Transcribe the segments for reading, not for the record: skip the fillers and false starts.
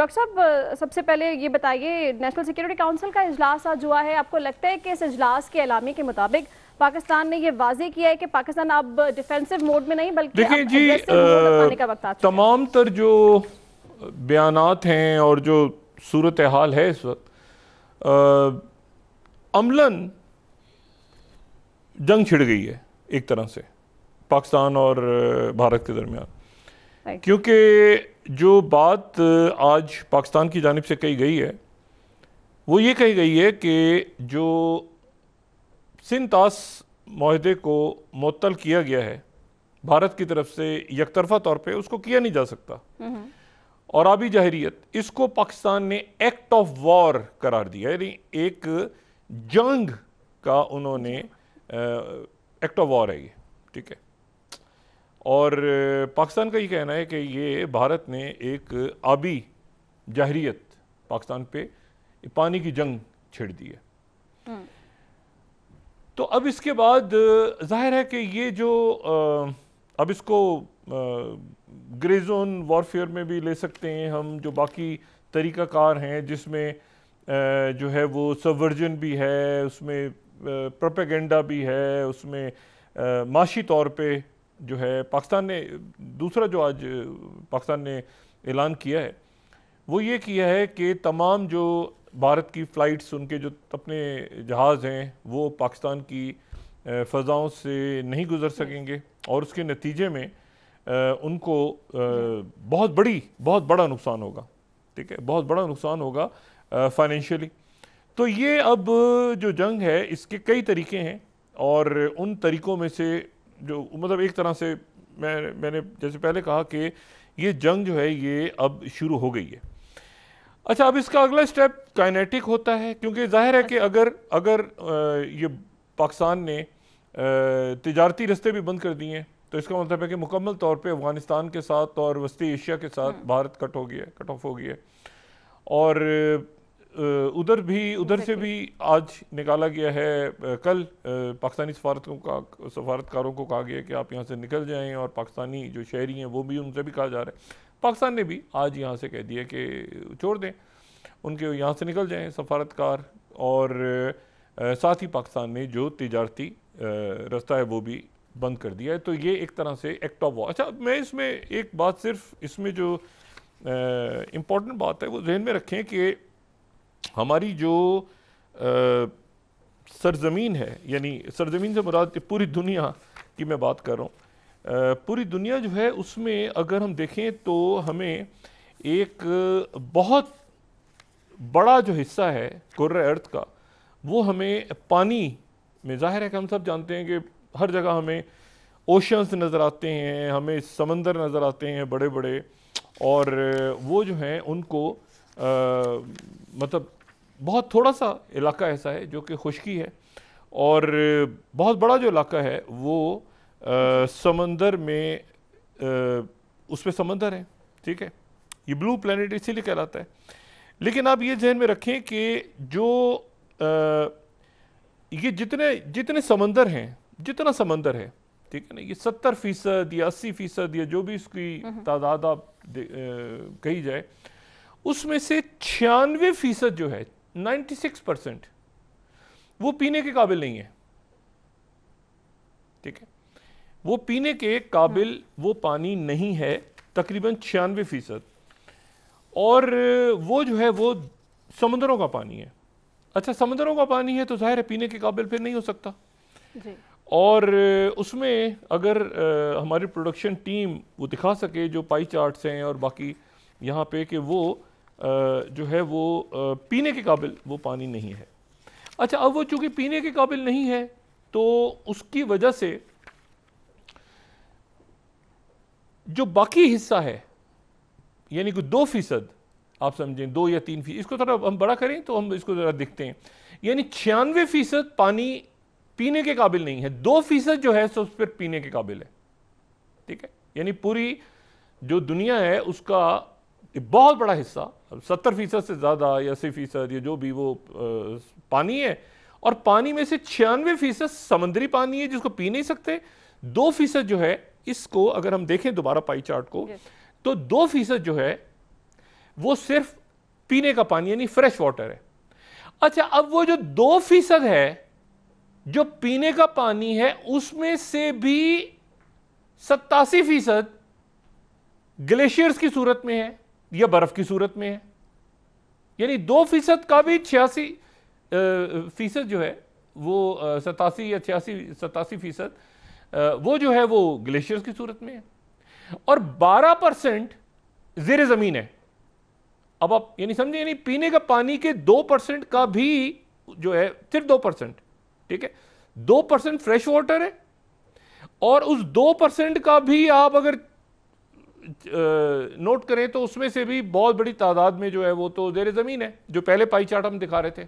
Doctor साहब, सबसे पहले ये बताइए, नेशनल सिक्योरिटी काउंसिल का इजलास आज हुआ है, आपको लगता है कि इस इजलास के एलामी के मुताबिक पाकिस्तान ने ये वाज़ेह किया है कि पाकिस्तान अब डिफेंसिव मोड में नहीं बल्कि अब एग्रेसिव मोड अपनाने का वक्त आ चुका है? तमाम तर जो बयानात हैं और जो सूरत हाल है इस वक्त, अमलन जंग छिड़ गई है एक तरह से पाकिस्तान और भारत के दरमियान, क्योंकि जो बात आज पाकिस्तान की जानिब से कही गई है वो ये कही गई है कि जो सिंतास माहदे को मुअत्तल किया गया है भारत की तरफ से यकतरफा तौर पे, उसको किया नहीं जा सकता। और आबी जाहिरियत, इसको पाकिस्तान ने एक्ट ऑफ वॉर करार दिया, यानी एक जंग का उन्होंने एक्ट ऑफ वॉर है ये, ठीक है। और पाकिस्तान का ये कहना है कि ये भारत ने एक आबी जाहिरियत पाकिस्तान पे पानी की जंग छेड़ दी है। तो अब इसके बाद जाहिर है कि ये जो अब इसको ग्रे जोन वॉरफेयर में भी ले सकते हैं हम, जो बाकी तरीक़ाकार हैं जिसमें जो है वो सबवर्जन भी है, उसमें प्रोपेगेंडा भी है, उसमें माशी तौर पे जो है पाकिस्तान ने, दूसरा जो आज पाकिस्तान ने ऐलान किया है वो ये किया है कि तमाम जो भारत की फ़्लाइट्स, उनके जो अपने जहाज़ हैं वो पाकिस्तान की फ़ज़ाओं से नहीं गुज़र सकेंगे और उसके नतीजे में उनको बहुत बड़ा नुकसान होगा, ठीक है, बहुत बड़ा नुकसान होगा फाइनेंशियली। तो ये अब जो जंग है इसके कई तरीके हैं और उन तरीक़ों में से जो मतलब एक तरह से मैंने जैसे पहले कहा कि ये जंग जो है ये अब शुरू हो गई है। अच्छा, अब इसका अगला स्टेप काइनेटिक होता है, क्योंकि जाहिर है कि अगर ये पाकिस्तान ने तिजारती रस्ते भी बंद कर दिए हैं तो इसका मतलब है कि मुकम्मल तौर पे अफ़गानिस्तान के साथ और वस्ती एशिया के साथ भारत कट ऑफ हो गया है। और उधर से भी आज निकाला गया है, कल पाकिस्तानी सफारतकारों को कहा गया है कि आप यहाँ से निकल जाएं, और पाकिस्तानी जो शहरी हैं वो भी, उनसे भी कहा जा रहा है, पाकिस्तान ने भी आज यहाँ से कह दिया कि छोड़ दें, उनके यहाँ से निकल जाएं सफारतकार। और साथ ही पाकिस्तान ने जो तिजारती रास्ता है वो भी बंद कर दिया है। तो ये एक तरह से एक्ट ऑफ वॉर। अच्छा, मैं इसमें एक बात, सिर्फ इसमें जो इम्पोर्टेंट बात है वो जहन में रखें कि हमारी जो सरजमीन है, यानी सरजमीन से मुराद पूरी दुनिया की मैं बात कर रहा हूँ, पूरी दुनिया जो है उसमें अगर हम देखें तो हमें एक बहुत बड़ा जो हिस्सा है कुर्रे अर्थ का वो हमें पानी में, जाहिर है कि हम सब जानते हैं कि हर जगह हमें ओशंस नज़र आते हैं, हमें समंदर नज़र आते हैं बड़े बड़े, और वो जो हैं उनको मतलब बहुत थोड़ा सा इलाका ऐसा है जो कि खुश्की है, और बहुत बड़ा जो इलाका है वो समंदर में, उस पर समंदर है, ठीक है, ये ब्लू प्लैनेट इसीलिए कहलाता है। लेकिन आप ये ज़हन में रखें कि जो ये जितने समंदर हैं, जितना समंदर है, ठीक है ना, ये 70% या 80% या जो भी इसकी तादाद आप कही जाए, उसमें से 96% जो है, 96% वो पीने के काबिल नहीं है, ठीक है, वो पीने के काबिल वो पानी नहीं है, तकरीबन 96%। और वो जो है वो समुद्रों का पानी है। अच्छा, समुद्रों का पानी है तो जाहिर है पीने के काबिल फिर नहीं हो सकता जी। और उसमें अगर हमारी प्रोडक्शन टीम वो दिखा सके जो पाई चार्ट्स हैं और बाकी यहाँ पे, कि वो जो है वो पीने के काबिल वो पानी नहीं है। अच्छा, अब वो चूँकि पीने के काबिल नहीं है तो उसकी वजह से जो बाकी हिस्सा है, यानी कि 2% आप समझें, 2 या 3%, इसको थोड़ा हम बड़ा करें तो हम इसको ज़रा देखते हैं, यानी 96% पानी पीने के काबिल नहीं है, 2% जो है सो उस पर पीने के काबिल है, ठीक है। यानी पूरी जो दुनिया है उसका बहुत बड़ा हिस्सा, 70% से ज़्यादा या 80% या जो भी वो पानी है, और पानी में से 96% समुद्री पानी है जिसको पी नहीं सकते। 2% जो है, इसको अगर हम देखें दोबारा पाई चार्ट को, तो 2% जो है वो सिर्फ पीने का पानी यानी फ्रेश वाटर है। अच्छा, अब वो जो 2% है जो पीने का पानी है, उसमें से भी 87% ग्लेशियर्स की सूरत में है या बर्फ की सूरत में है। यानी 2% का भी 86% जो है वो 87 या 87% वो जो है वो ग्लेशियर्स की सूरत में है, और 12% ज़ेरे ज़मीन है। अब आप यानी समझे, यानी पीने का पानी के 2% का भी जो है सिर्फ 2%, ठीक है, 2% फ्रेश वाटर है, और उस 2% का भी आप अगर नोट करें तो उसमें से भी बहुत बड़ी तादाद में जो है वो तो ज़ेरे ज़मीन है, जो पहले पाई चार्ट हम दिखा रहे थे।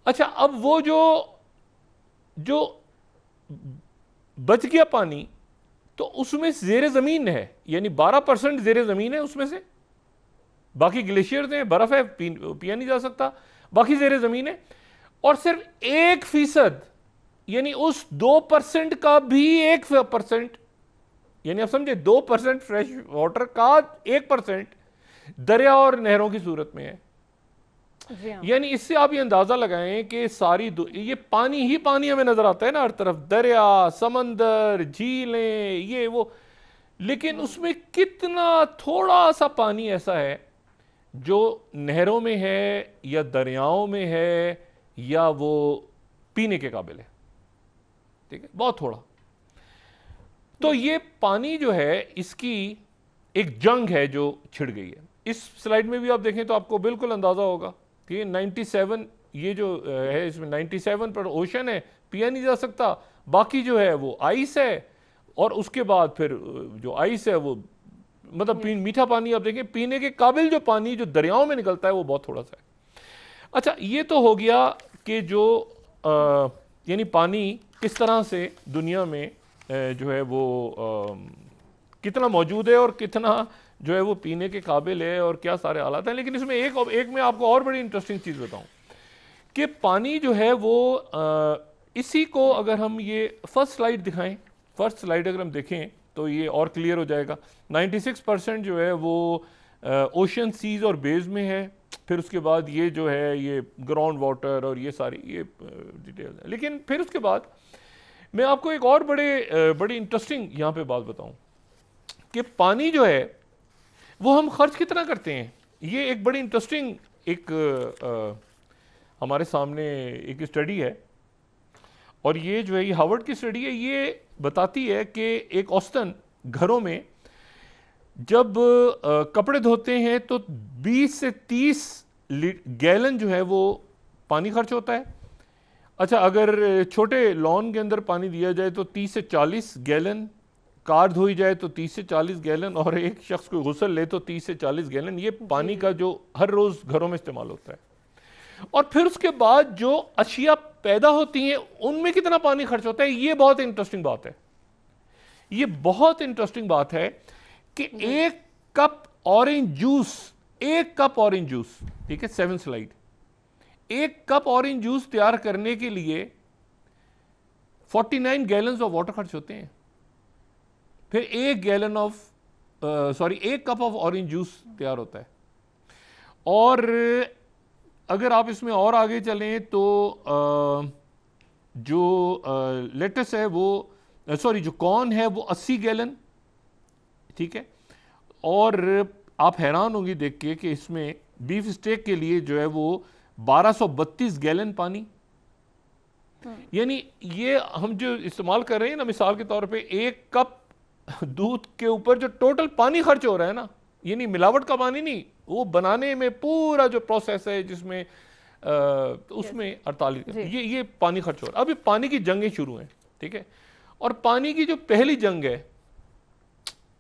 अच्छा, अब वो जो बच गया पानी, तो उसमें ज़ेरे ज़मीन है, यानी 12% ज़ेरे ज़मीन है, उसमें से बाकी ग्लेशियर हैं, बर्फ़ है, पिया नहीं जा सकता, बाकी ज़ेरे ज़मीन है, और सिर्फ 1% यानी उस 2% का भी 1%, यानी आप समझे 2% फ्रेश वाटर का 1% दरिया और नहरों की सूरत में है। यानी इससे आप ये अंदाजा लगाएं कि सारी ये पानी ही पानी हमें नजर आता है ना हर तरफ, दरिया, समंदर, झीलें, ये वो, लेकिन उसमें कितना थोड़ा सा पानी ऐसा है जो नहरों में है या दरियाओं में है या वो पीने के काबिल है, ठीक है, बहुत थोड़ा। तो ये पानी जो है इसकी एक जंग है जो छिड़ गई है। इस स्लाइड में भी आप देखें तो आपको बिल्कुल अंदाजा होगा कि 97 ये जो है, इसमें 97 पर ओशन है, पिया नहीं जा सकता, बाकी जो है वो आइस है, और उसके बाद फिर जो आइस है वो मतलब मीठा पानी आप देखें, पीने के काबिल जो पानी जो दरियाओं में निकलता है वो बहुत थोड़ा सा है। अच्छा, ये तो हो गया कि जो यानी पानी किस तरह से दुनिया में जो है वो कितना मौजूद है और कितना जो है वो पीने के काबिल है और क्या सारे हालात हैं। लेकिन इसमें एक मैं आपको और बड़ी इंटरेस्टिंग चीज़ बताऊं कि पानी जो है वो इसी को अगर हम ये फर्स्ट स्लाइड दिखाएं, फर्स्ट स्लाइड अगर हम देखें तो ये और क्लियर हो जाएगा। 96% जो है वो ओशन, सीज और बेज में है, फिर उसके बाद ये जो है ये ग्राउंड वाटर और ये सारी ये डिटेल्स है। लेकिन फिर उसके बाद मैं आपको एक और बड़ी इंटरेस्टिंग यहाँ पे बात बताऊँ कि पानी जो है वो हम खर्च कितना करते हैं। ये एक बड़ी इंटरेस्टिंग हमारे सामने एक स्टडी है, और ये जो है ये हार्वर्ड की स्टडी है। ये बताती है कि एक औसतन घरों में जब कपड़े धोते हैं तो 20 से 30 गैलन जो है वो पानी खर्च होता है। अच्छा, अगर छोटे लॉन के अंदर पानी दिया जाए तो 30 से 40 गैलन, कार धोई जाए तो 30 से 40 गैलन, और एक शख्स को गुस्ल ले तो 30 से 40 गैलन, ये पानी का जो हर रोज घरों में इस्तेमाल होता है। और फिर उसके बाद जो अशिया पैदा होती हैं उनमें कितना पानी खर्च होता है। ये बहुत इंटरेस्टिंग बात है, ये बहुत इंटरेस्टिंग बात है कि एक कप ऑरेंज जूस, एक कप ऑरेंज जूस, ठीक है, 7 स्लाइड, एक कप ऑरेंज जूस तैयार करने के लिए 49 गैलन्स ऑफ वाटर खर्च होते हैं। फिर एक कप ऑफ ऑरेंज जूस तैयार होता है। और अगर आप इसमें और आगे चलें तो जो लेटस है वो जो कॉर्न है वो 80 गैलन, ठीक है। और आप हैरान होंगी देख के कि इसमें बीफ स्टेक के लिए जो है वो 1232 गैलन पानी, यानी ये हम जो इस्तेमाल कर रहे हैं ना, मिसाल के तौर पे एक कप दूध के ऊपर जो टोटल पानी खर्च हो रहा है ना, यानी मिलावट का पानी नहीं, वो बनाने में पूरा जो प्रोसेस है जिसमें उसमें 48 ये पानी खर्च हो रहा है। अभी पानी की जंगें शुरू हैं, ठीक है। और पानी की जो पहली जंग है,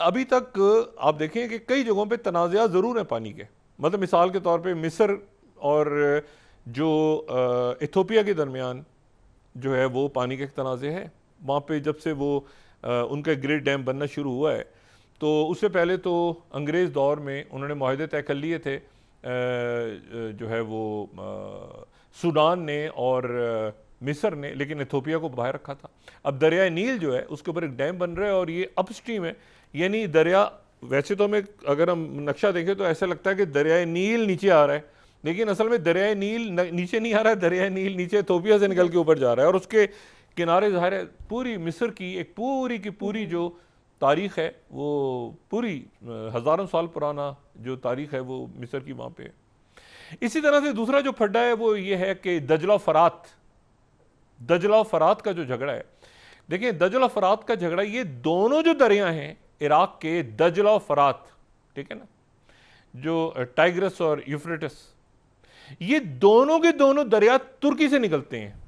अभी तक आप देखें कि कई जगहों पे तनाज़ा ज़रूर है पानी के, मतलब मिसाल के तौर पे मिस्र और जो इथोपिया के दरमियान जो है वो पानी के तनाज़े है। वहाँ पे जब से वो उनका ग्रेट डैम बनना शुरू हुआ है, तो उससे पहले तो अंग्रेज़ दौर में उन्होंने मुआहदे तय कर लिए थे जो है वो सूडान ने और मिस्र ने, लेकिन इथोपिया को बाहर रखा था। अब दरिया नील जो है उसके ऊपर एक डैम बन रहा है और ये अपस्ट्रीम है, यानी दरिया वैसे तो हमें अगर हम नक्शा देखें तो ऐसा लगता है कि दरियाए नील नीचे आ रहा है, लेकिन असल में दरियाए नील नीचे नहीं आ रहा है, दरियाए नील नीचे इथोपिया से निकल के ऊपर जा रहा है और उसके किनारे ज़ाहिर है पूरी मिस्र की एक पूरी की पूरी जो तारीख़ है वो पूरी हज़ारों साल पुराना जो तारीख़ है वो मिस्र की वहाँ पे है। इसी तरह से दूसरा जो फड्डा है वो ये है कि दजला फरात का जो झगड़ा है, देखिए दजला फरात का झगड़ा, ये दोनों जो दरिया हैं इराक के, दजला फरात, ठीक है ना, जो टाइग्रस और यूफ्रेटिस, ये दोनों के दोनों दरिया तुर्की से निकलते हैं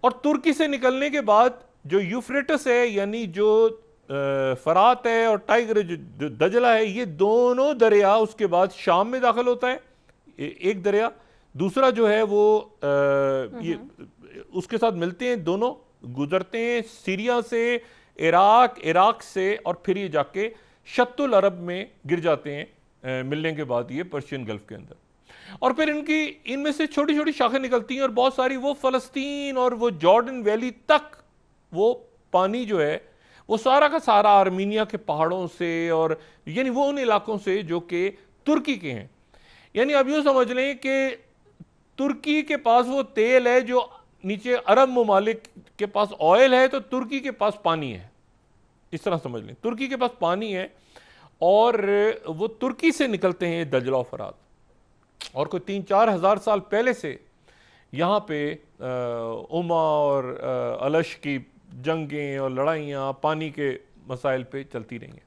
और तुर्की से निकलने के बाद जो यूफ्रेटिस है यानी जो फरात है और टाइगर जो दजला है, ये दोनों दरिया उसके बाद शाम में दाखिल होता है एक दरिया, दूसरा जो है वो ये उसके साथ मिलते हैं, दोनों गुजरते हैं सीरिया से, इराक से, और फिर ये जाके शत्तुल अरब में गिर जाते हैं मिलने के बाद ये पर्शियन गल्फ के अंदर। और फिर इनमें से छोटी छोटी शाखें निकलती हैं और बहुत सारी वो फ़लस्तीन और वो जॉर्डन वैली तक वो पानी जो है वो सारा का सारा आर्मीनिया के पहाड़ों से, और यानी वो उन इलाकों से जो कि तुर्की के हैं। यानी अब यूँ समझ लें कि तुर्की के पास वो तेल है जो नीचे अरब ममालिक के पास ऑयल है, तो तुर्की के पास पानी है, इस तरह समझ लें, तुर्की के पास पानी है और वो तुर्की से निकलते हैं दजला फरात। और कोई 3-4 हज़ार साल पहले से यहाँ पे उमा और अलश की जंगें और लड़ाइयाँ पानी के मसाइल पे चलती रही हैं।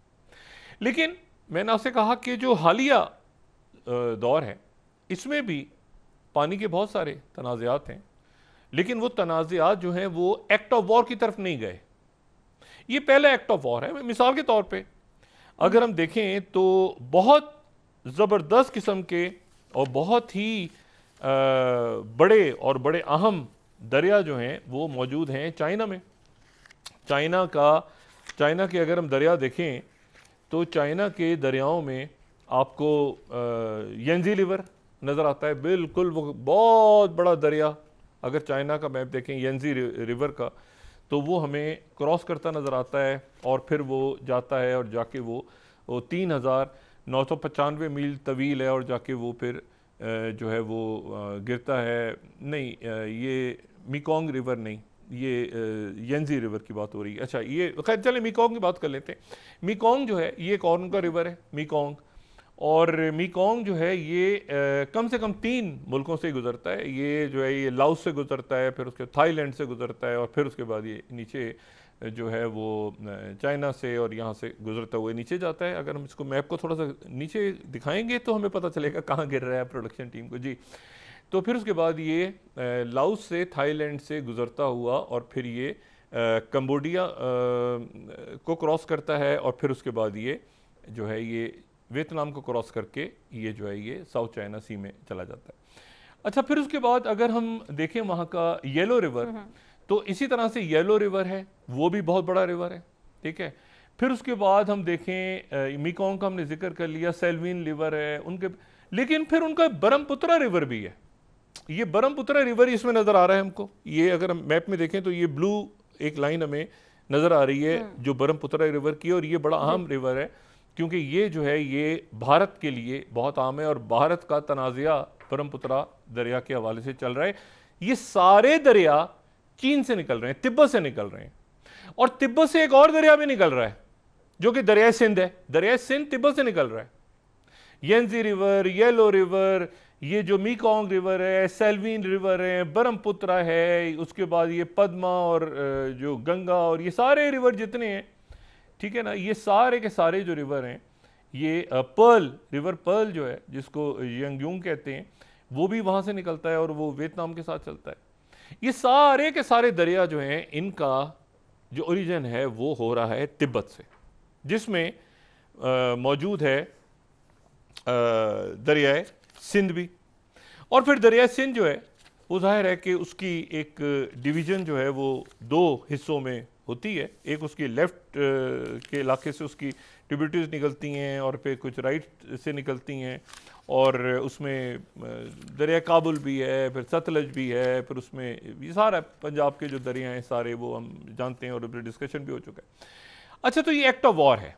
लेकिन मैंने आपसे कहा कि जो हालिया दौर है इसमें भी पानी के बहुत सारे तनाज़ात हैं, लेकिन वो तनाज़ात जो हैं वो एक्ट ऑफ वॉर की तरफ नहीं गए। ये पहला एक्ट ऑफ वॉर है। मिसाल के तौर पे अगर हम देखें तो बहुत ज़बरदस्त किस्म के और बहुत ही बड़े और बड़े अहम दरिया जो हैं वो मौजूद हैं चाइना में। चाइना के अगर हम दरिया देखें तो चाइना के दरियाओं में आपको येंजी रिवर नज़र आता है, बिल्कुल वो बहुत बड़ा दरिया। अगर चाइना का मैप देखें येंजी रिवर का तो वो हमें क्रॉस करता नज़र आता है और फिर वो जाता है और जाके वो 3,995 मील तवील है और जाके वो फिर जो है वो गिरता है। नहीं, ये मेकोंग रिवर नहीं, ये येंजी रिवर की बात हो रही है। अच्छा, ये खैर चले मेकोंग की बात कर लेते हैं। मेकोंग जो है ये एक और उनका रिवर है मेकोंग, और मेकोंग जो है ये कम से कम 3 मुल्कों से गुजरता है। ये जो है ये लाओस से गुजरता है, फिर उसके थाईलैंड से गुजरता है, और फिर उसके बाद ये नीचे जो है वो चाइना से और यहाँ से गुजरता हुए नीचे जाता है। अगर हम इसको मैप को थोड़ा सा नीचे दिखाएंगे तो हमें पता चलेगा कहाँ गिर रहा है प्रोडक्शन टीम को जी। तो फिर उसके बाद ये लाओस से थाईलैंड से गुजरता हुआ और फिर ये कंबोडिया को क्रॉस करता है, और फिर उसके बाद ये जो है ये वियतनाम को क्रॉस करके ये जो है ये साउथ चाइना सी में चला जाता है। अच्छा, फिर उसके बाद अगर हम देखें वहाँ का येलो रिवर, तो इसी तरह से येलो रिवर है, वो भी बहुत बड़ा रिवर है, ठीक है। फिर उसके बाद हम देखें मेकोंग का हमने जिक्र कर लिया, सेल्विन रिवर है उनके, लेकिन फिर उनका ब्रह्मपुत्रा रिवर भी है। ये ब्रह्मपुत्रा रिवर इसमें नज़र आ रहा है हमको, ये अगर हम मैप में देखें तो ये ब्लू एक लाइन हमें नज़र आ रही है जो ब्रह्मपुत्रा रिवर की, और ये बड़ा अहम रिवर है क्योंकि ये जो है ये भारत के लिए बहुत आम है और भारत का तनाज़ा ब्रह्मपुत्रा दरिया के हवाले से चल रहा है। ये सारे दरिया चीन से निकल रहे हैं, तिब्बत से निकल रहे हैं, और तिब्बत से एक और दरिया भी निकल रहा है जो कि दरिया सिंध है। दरिया सिंध तिब्बत से निकल रहा है। येंजी रिवर, येलो रिवर, ये जो मेकोंग रिवर है, सेल्विन रिवर है, ब्रह्मपुत्रा है, उसके बाद ये पद्मा और जो गंगा और ये सारे रिवर जितने हैं, ठीक है ना, ये सारे के सारे जो रिवर हैं, ये रिवर पर्ल जो है जिसको यंगयूंग कहते हैं, वो भी वहाँ से निकलता है और वो वियतनाम के साथ चलता है। ये सारे के सारे दरिया जो हैं इनका जो ओरिजिन है वो हो रहा है तिब्बत से, जिसमें मौजूद है दरियाए सिंध भी। और फिर दरियाए सिंध जो है वो जाहिर है कि उसकी एक डिवीज़न जो है वो 2 हिस्सों में होती है। एक उसकी लेफ़्ट के इलाके से उसकी ट्रिब्यूटरीज निकलती हैं और फिर कुछ राइट से निकलती हैं, और उसमें दरिया काबुल भी है, फिर सतलज भी है, फिर उसमें ये सारा पंजाब के जो दरिया हैं सारे वो हम जानते हैं और डिस्कशन भी हो चुका है। अच्छा, तो ये एक्ट ऑफ वॉर है,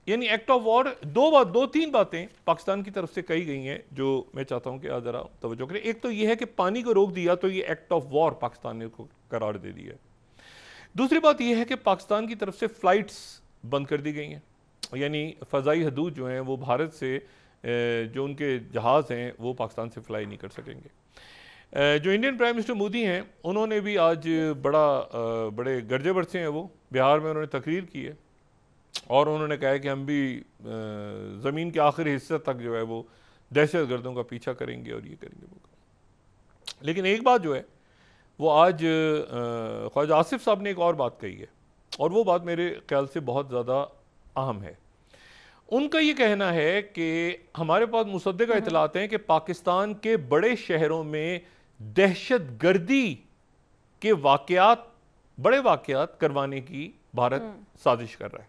यानी एक्ट ऑफ वॉर, दो तीन बातें पाकिस्तान की तरफ से कही गई हैं जो मैं चाहता हूं कि आप जरा तवज्जो करें। एक तो यह है कि पानी को रोक दिया तो ये एक्ट ऑफ वॉर पाकिस्तान ने उसको करार दे दिया। दूसरी बात यह है कि पाकिस्तान की तरफ से फ्लाइट्स बंद कर दी गई हैं, यानी फ़ज़ाई हदूद जो हैं वो भारत से जो उनके जहाज़ हैं वो पाकिस्तान से फ्लाई नहीं कर सकेंगे। जो इंडियन प्राइम मिनिस्टर मोदी हैं उन्होंने भी आज बड़े गर्जे बरसे हैं, वो बिहार में उन्होंने तकरीर की है और उन्होंने कहा है कि हम भी ज़मीन के आखिरी हिस्से तक जो है वो दहशत गर्दों का पीछा करेंगे और ये करेंगे वो करेंगे। लेकिन एक बात जो है वो आज ख्वाजा आसिफ साहब ने एक और बात कही है और वो बात मेरे ख्याल से बहुत ज़्यादा अहम है। उनका ये कहना है कि हमारे पास मुसद्दक़ा इतलात हैं कि पाकिस्तान के बड़े शहरों में दहशत गर्दी के बड़े वाक़यात करवाने की भारत साजिश कर रहा है।